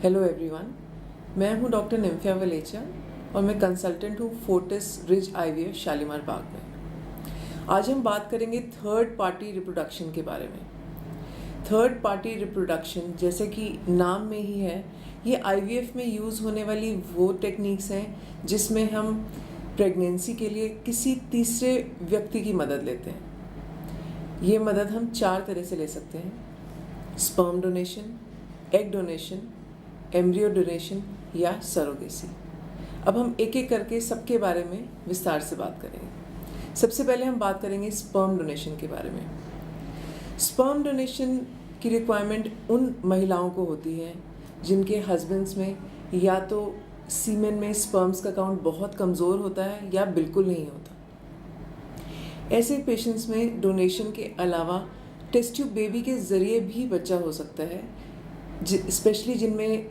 Hello everyone, मैं हूं doctor Nymphaea Walecha और मैं कंसल्टेंट हूं फोर्टिस रिज आईवीएफ शालीमार बाग में। आज हम बात करेंगे थर्ड पार्टी रिप्रोडक्शन के बारे में। थर्ड पार्टी रिप्रोडक्शन, जैसे कि नाम में ही है, ये आईवीएफ में यूज़ होने वाली वो टेक्निक्स हैं जिसमें हम प्रेगनेंसी के लिए किसी तीसरे व्यक्ति की मदद लेते हैं। ये मदद हम 4 तरह से ले सकते हैं: sperm donation, egg donation, embryo donation या सरोगेसी। अब हम एक एक करके सबके बारे में विस्तार से बात करेंगे। सबसे पहले हम बात करेंगे स्पर्म डोनेशन के बारे में। स्पर्म डोनेशन की रिक्वायरमेंट उन महिलाओं को होती है जिनके हस्बैंड्स में या तो सीमेन में स्पर्म्स का काउंट बहुत कमज़ोर होता है या बिल्कुल नहीं होता। ऐसे पेशेंट्स में डोनेशन के अलावा टेस्ट ट्यूब बेबी के ज़रिए भी बच्चा हो सकता है, स्पेशली जिनमें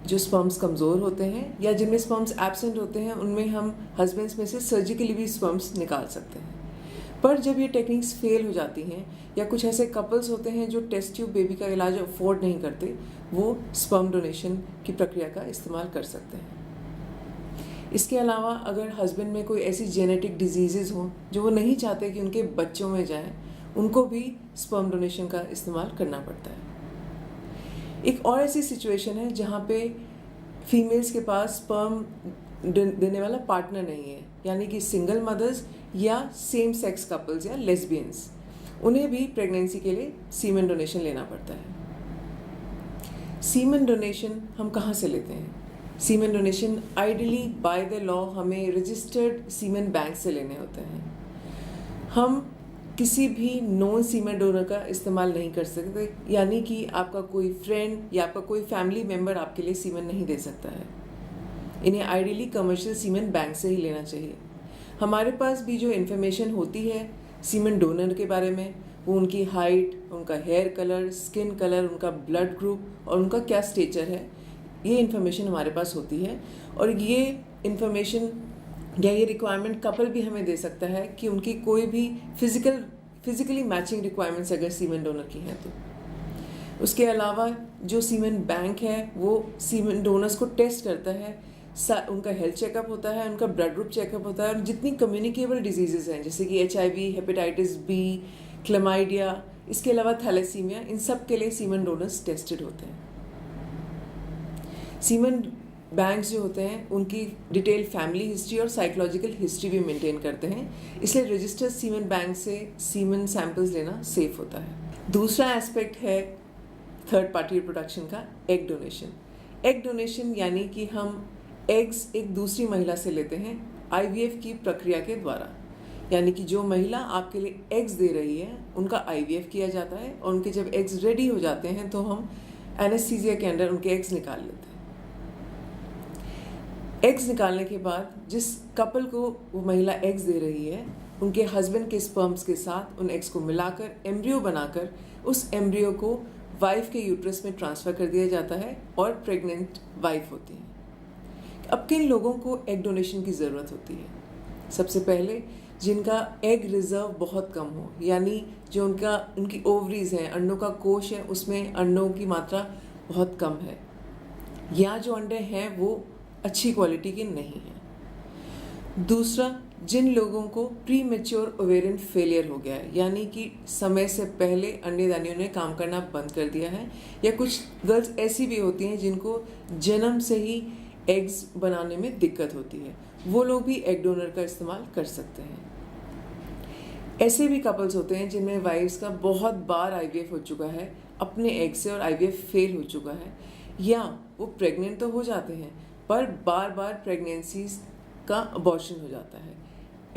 जो स्पर्म्स कमज़ोर होते हैं या जिनमें स्पर्म्स एब्सेंट होते हैं। उनमें हम हस्बैंड्स में से सर्जिकली भी स्पर्म्स निकाल सकते हैं। पर जब ये टेक्निक्स फेल हो जाती हैं या कुछ ऐसे कपल्स होते हैं जो टेस्ट ट्यूब बेबी का इलाज अफोर्ड नहीं करते, वो स्पर्म डोनेशन की प्रक्रिया का इस्तेमाल कर सकते हैं। इसके अलावा अगर हस्बैंड में कोई ऐसी जेनेटिक डिजीज़ हों जो वो नहीं चाहते कि उनके बच्चों में जाएं, उनको भी स्पर्म डोनेशन का इस्तेमाल करना पड़ता है। एक और ऐसी सिचुएशन है जहाँ पे फीमेल्स के पास स्पर्म देने वाला पार्टनर नहीं है, यानी कि सिंगल मदर्स या सेम सेक्स कपल्स या लेस्बियंस, उन्हें भी प्रेगनेंसी के लिए सीमेन डोनेशन लेना पड़ता है। सीमेन डोनेशन हम कहाँ से लेते हैं? Semen donation ideally by the law हमें रजिस्टर्ड सीमेन बैंक से लेने होते हैं। हम किसी भी नॉन सीमेन डोनर का इस्तेमाल नहीं कर सकते, यानी कि आपका कोई फ्रेंड या आपका कोई फैमिली मेम्बर आपके लिए सीमेन नहीं दे सकता है। इन्हें आइडियली कमर्शियल सीमेन बैंक से ही लेना चाहिए। हमारे पास भी जो इन्फॉर्मेशन होती है सीमेन डोनर के बारे में, वो उनकी हाइट, उनका हेयर कलर, स्किन कलर, उनका ब्लड ग्रुप और उनका क्या स्टेचर है, ये इन्फॉर्मेशन हमारे पास होती है। और ये इन्फॉर्मेशन या ये रिक्वायरमेंट कपल भी हमें दे सकता है कि उनकी कोई भी फिजिकली मैचिंग रिक्वायरमेंट्स अगर सीमेन डोनर की हैं तो। उसके अलावा जो सीमेन बैंक है वो सीमेन डोनर्स को टेस्ट करता है, उनका हेल्थ चेकअप होता है, उनका ब्लड ग्रुप चेकअप होता है, और जितनी कम्युनिकेबल डिजीज़ेज़ हैं जैसे कि HIV, हेपेटाइटिस बी, क्लेमाइडिया, इसके अलावा थैलेसीमिया, इन सब के लिए सीमेन डोनर्स टेस्टेड होते हैं। सीमेन बैंक्स जो होते हैं उनकी डिटेल फैमिली हिस्ट्री और साइकोलॉजिकल हिस्ट्री भी मेंटेन करते हैं, इसलिए रजिस्टर्ड सीमेन बैंक से सीमेन सैंपल्स लेना सेफ होता है। दूसरा एस्पेक्ट है थर्ड पार्टी रिप्रोडक्शन का एग डोनेशन। एग डोनेशन यानी कि हम एग्स एक दूसरी महिला से लेते हैं IVF की प्रक्रिया के द्वारा, यानी कि जो महिला आपके लिए एग्स दे रही है उनका IVF किया जाता है और उनके जब एग्स रेडी हो जाते हैं तो हम एनेस्थीसिया के अंदर उनके एग्स निकाल लेते हैं। एग्स निकालने के बाद जिस कपल को वो महिला एग्स दे रही है, उनके हस्बैंड के स्पर्म्स के साथ उन एग्स को मिलाकर एम्ब्रियो बनाकर उस एम्ब्रियो को वाइफ के यूट्रस में ट्रांसफ़र कर दिया जाता है और प्रेग्नेंट वाइफ होती है। अब किन लोगों को एग डोनेशन की ज़रूरत होती है? सबसे पहले जिनका एग रिजर्व बहुत कम हो, यानी जो उनकी ओवरीज हैं, अंडों का कोश है, उसमें अंडों की मात्रा बहुत कम है, या जो अंडे हैं वो अच्छी क्वालिटी के नहीं हैं। दूसरा, जिन लोगों को प्री मैच्योर ओवेरियन फेलियर हो गया है, यानी कि समय से पहले अंडेदानियों ने काम करना बंद कर दिया है, या कुछ गर्ल्स ऐसी भी होती हैं जिनको जन्म से ही एग्स बनाने में दिक्कत होती है, वो लोग भी एग डोनर का इस्तेमाल कर सकते हैं। ऐसे भी कपल्स होते हैं जिनमें वाइफ्स का बहुत बार IVF हो चुका है अपने एग से और IVF फेल हो चुका है, या वो प्रेग्नेंट तो हो जाते हैं पर बार बार प्रेगनेंसीज का अबॉर्शन हो जाता है।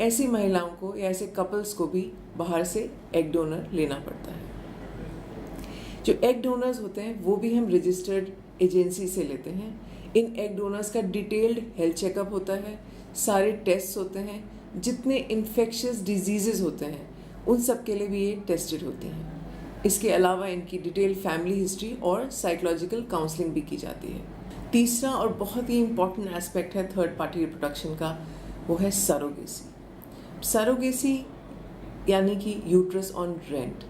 ऐसी महिलाओं को या ऐसे कपल्स को भी बाहर से एग डोनर लेना पड़ता है। जो एग डोनर्स होते हैं वो भी हम रजिस्टर्ड एजेंसी से लेते हैं। इन एग डोनर्स का डिटेल्ड हेल्थ चेकअप होता है, सारे टेस्ट होते हैं, जितने इन्फेक्शियस डिजीज़ेज़ होते हैं उन सब के लिए भी ये टेस्टेड होती हैं। इसके अलावा इनकी डिटेल फैमिली हिस्ट्री और साइकोलॉजिकल काउंसलिंग भी की जाती है। तीसरा और बहुत ही इम्पॉर्टेंट एस्पेक्ट है थर्ड पार्टी रिप्रोडक्शन का, वो है सरोगेसी। सरोगेसी यानी कि यूट्रस ऑन रेंट,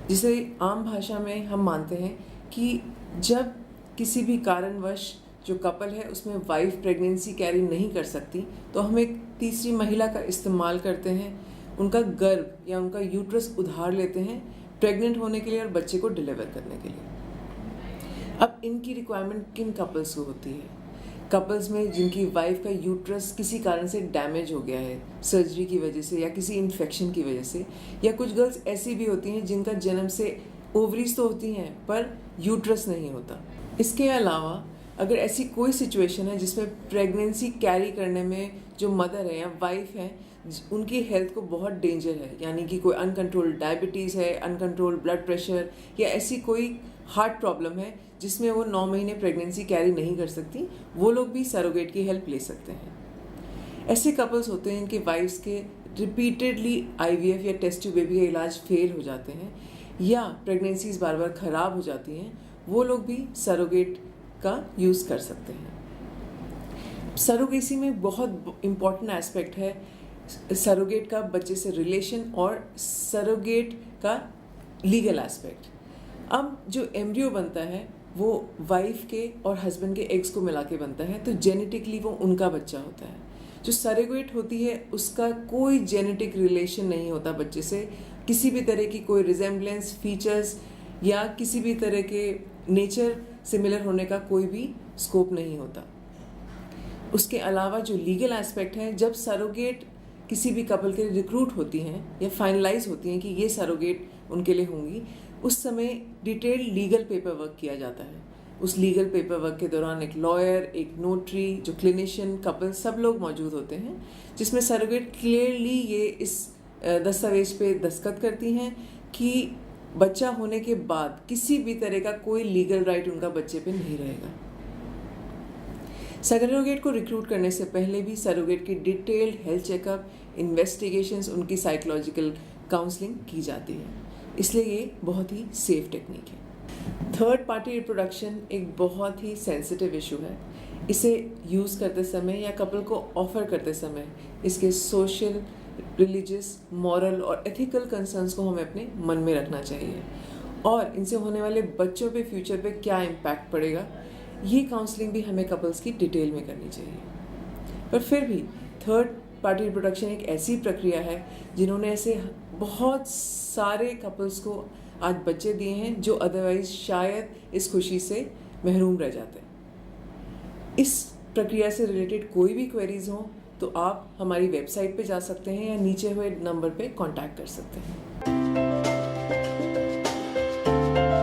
जिसे आम भाषा में हम मानते हैं कि जब किसी भी कारणवश जो कपल है उसमें वाइफ प्रेगनेंसी कैरी नहीं कर सकती, तो हम एक तीसरी महिला का इस्तेमाल करते हैं, उनका गर्भ या उनका यूट्रस उधार लेते हैं प्रेग्नेंट होने के लिए और बच्चे को डिलीवर करने के लिए। अब इनकी रिक्वायरमेंट किन कपल्स को होती है? कपल्स में जिनकी वाइफ का यूट्रस किसी कारण से डैमेज हो गया है, सर्जरी की वजह से या किसी इन्फेक्शन की वजह से, या कुछ गर्ल्स ऐसी भी होती हैं जिनका जन्म से ओवरीज तो होती हैं पर यूट्रस नहीं होता। इसके अलावा अगर ऐसी कोई सिचुएशन है जिसमें प्रेगनेंसी कैरी करने में जो मदर है या वाइफ है उनकी हेल्थ को बहुत डेंजर है, यानी कि कोई अनकंट्रोल्ड डायबिटीज़ है, अनकंट्रोल्ड ब्लड प्रेशर या ऐसी कोई हार्ट प्रॉब्लम है जिसमें वो 9 महीने प्रेगनेंसी कैरी नहीं कर सकती, वो लोग भी सरोगेट की हेल्प ले सकते हैं। ऐसे कपल्स होते हैं जिनके वाइफ्स के रिपीटेडली IVF या टेस्ट ट्यूब बेबी का इलाज फेल हो जाते हैं या प्रेगनेंसीज बार बार ख़राब हो जाती हैं, वो लोग भी सरोगेट का यूज़ कर सकते हैं। सरोगेसी में बहुत इम्पॉर्टेंट एस्पेक्ट है सरोगेट का बच्चे से रिलेशन और सरोगेट का लीगल एस्पेक्ट। अब जो एम्ब्रियो बनता है वो वाइफ के और हस्बैंड के एग्स को मिला के बनता है, तो जेनेटिकली वो उनका बच्चा होता है। जो सरोगेट होती है उसका कोई जेनेटिक रिलेशन नहीं होता बच्चे से, किसी भी तरह की कोई रिजेम्बलेंस, फीचर्स या किसी भी तरह के नेचर सिमिलर होने का कोई भी स्कोप नहीं होता। उसके अलावा जो लीगल एस्पेक्ट है, जब सरोगेट किसी भी कपल के लिए रिक्रूट होती हैं या फाइनलाइज होती हैं कि ये सरोगेट उनके लिए होंगी, उस समय डिटेल्ड लीगल पेपर वर्क किया जाता है। उस लीगल पेपर वर्क के दौरान एक लॉयर, एक नोटरी, जो क्लिनिशियन, कपल सब लोग मौजूद होते हैं, जिसमें सरोगेट क्लियरली ये इस दस्तावेज पे दस्तखत करती हैं कि बच्चा होने के बाद किसी भी तरह का कोई लीगल राइट उनका बच्चे पे नहीं रहेगा। सरोगेट को रिक्रूट करने से पहले भी सरोगेट की डिटेल्ड हेल्थ चेकअप, इन्वेस्टिगेशंस, उनकी साइकोलॉजिकल काउंसलिंग की जाती है, इसलिए ये बहुत ही सेफ टेक्निक है। थर्ड पार्टी रिप्रोडक्शन एक बहुत ही सेंसिटिव इशू है। इसे यूज़ करते समय या कपल को ऑफर करते समय इसके सोशल, रिलीजियस, मॉरल और एथिकल कंसर्न्स को हमें अपने मन में रखना चाहिए और इनसे होने वाले बच्चों पे, फ्यूचर पे क्या इम्पैक्ट पड़ेगा, ये काउंसलिंग भी हमें कपल्स की डिटेल में करनी चाहिए। पर फिर भी थर्ड पार्टी रिप्रोडक्शन एक ऐसी प्रक्रिया है जिन्होंने ऐसे बहुत सारे कपल्स को आज बच्चे दिए हैं जो अदरवाइज शायद इस खुशी से महरूम रह जाते हैं। इस प्रक्रिया से रिलेटेड कोई भी क्वेरीज हो तो आप हमारी वेबसाइट पे जा सकते हैं या नीचे हुए नंबर पे कांटेक्ट कर सकते हैं।